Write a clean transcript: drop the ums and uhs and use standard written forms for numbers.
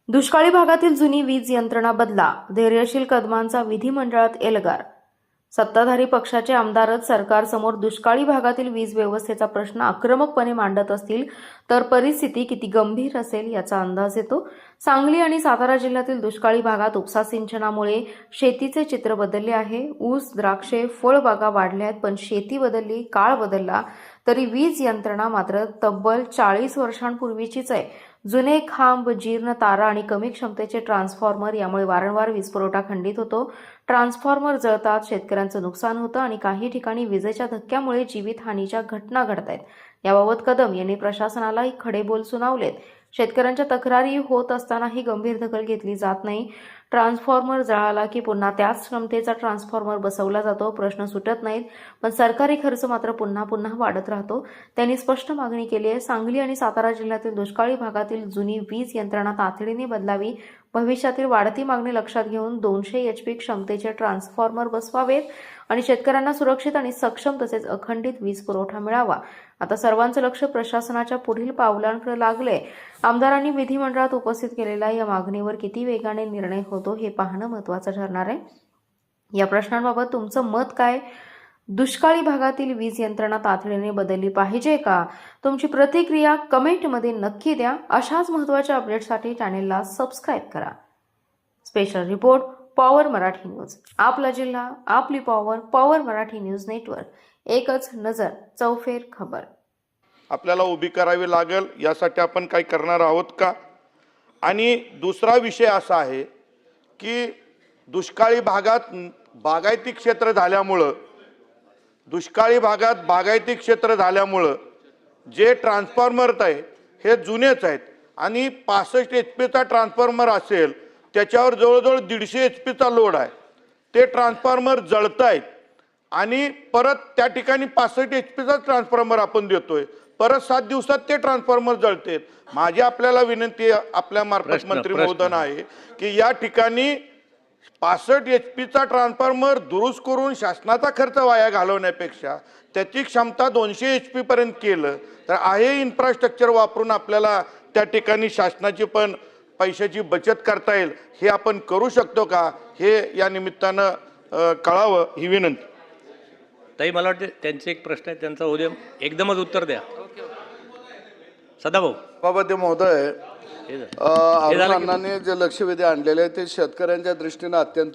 दुष्काळी भागातील जुनी वीज यंत्रणा बदला, धैर्यशील कदमांचा विधिमंडळात एल्गार. सत्ताधारी पक्षाचे आमदारच सरकारसमोर दुष्काळी भागातील वीज व्यवस्थेचा प्रश्न आक्रमकपणे मांडत असतील तर परिस्थिती किती गंभीर असेल याचा अंदाज येतो. सांगली आणि सातारा जिल्ह्यातील दुष्काळी भागात उपसा सिंचनामुळे शेतीचे चित्र बदलले आहे. ऊस, द्राक्षे, फळबागा वाढल्यात, पण शेती बदलली, काळ बदलला तरी वीज यंत्रणा मात्र तब्बल 40 वर्षांपूर्वीचीच आहे. जुने खांब, जीर्ण तारा आणि कमी क्षमतेचे ट्रान्सफॉर्मर यामुळे वारंवार वीज पुरवठा खंडित होतो. ट्रान्सफॉर्मर जळतात, शेतकऱ्यांचं नुकसान होतं आणि काही ठिकाणी विजेच्या धक्क्यामुळे जीवितहानीच्या घटना घडतायत. याबाबत कदम यांनी प्रशासनालाही खडे बोल सुनावलेत. शेतकऱ्यांच्या तक्रारी होत असतानाही गंभीर दखल घेतली जात नाही. ट्रान्सफॉर्मर जळाला की पुन्हा त्याच क्षमतेचा ट्रान्सफॉर्मर बसवला जातो. प्रश्न सुटत नाहीत, पण सरकारी खर्च मात्र पुन्हा पुन्हा वाढत राहतो. त्यांनी स्पष्ट मागणी केली आहे. सांगली आणि सातारा जिल्ह्यातील दुष्काळी भागातील जुनी वीज यंत्रणा तातडीने बदलावी. भविष्यातील वाढती मागणी लक्षात घेऊन 200 HP क्षमतेचे ट्रान्सफॉर्मर बसवावेत आणि शेतकऱ्यांना सुरक्षित आणि सक्षम तसेच अखंडित वीज पुरवठा मिळावा. आता सर्वांचं लक्ष प्रशासनाच्या पुढील पावलांकडे लागले. आमदारांनी विधिमंडळात उपस्थित केलेल्या या मागणीवर किती वेगाने निर्णय होतो हे पाहणं महत्त्वाचं ठरणार आहे. या प्रश्नांबाबत तुमचं मत काय? दुष्काळी भागातील वीज यंत्रणा तातडीने बदलली पाहिजे का? तुमची प्रतिक्रिया कमेंटमध्ये नक्की द्या. अशाच महत्त्वाच्या अपडेट्ससाठी चॅनेलला सबस्क्राईब करा. Special report, power Marathi news. आपला जिल्हा, आपली power. Power Marathi news network. एकच नजर, चौफेर खबर. आपल्याला उभी करावी लागेल, यासाठी आपण काय करणार आहोत का? आणि दुसरा विषय असा आहे की दुष्काळी भागात बागायती क्षेत्र झाल्यामुळं जे ट्रान्सफॉर्मर आहे हे जुनेच आहेत आणि 65 HP ट्रान्सफॉर्मर असेल त्याच्यावर जवळजवळ 150 HP लोड आहे. ते ट्रान्सफॉर्मर जळत आहेत आणि परत त्या ठिकाणी 65 HP ट्रान्सफॉर्मर आपण देतोय, परत 7 दिवसात ते ट्रान्सफॉर्मर जळते. माझी आपल्याला विनंती आपल्या मार्फत मंत्री महोदय आहे की या ठिकाणी 65 HP ट्रान्सफॉर्मर दुरुस्त करून शासनाचा खर्च वाया घालवण्यापेक्षा त्याची क्षमता 200 HP पर्यंत केलं तर आहे इन्फ्रास्ट्रक्चर वापरून आपल्याला त्या ठिकाणी शासनाची पण पैशाची बचत करता येईल. हे आपण करू शकतो का, हे या निमित्तानं कळावं ही विनंती. ताई, मला वाटतं त्यांचे एक प्रश्न आहे, त्यांचा उद्या एकदमच उत्तर द्या. सदाभाऊ सभापती महोदय, अण्णांनी जे लक्षवेधी आणलेले ते शेतकऱ्यांच्या दृष्टीने अत्यंत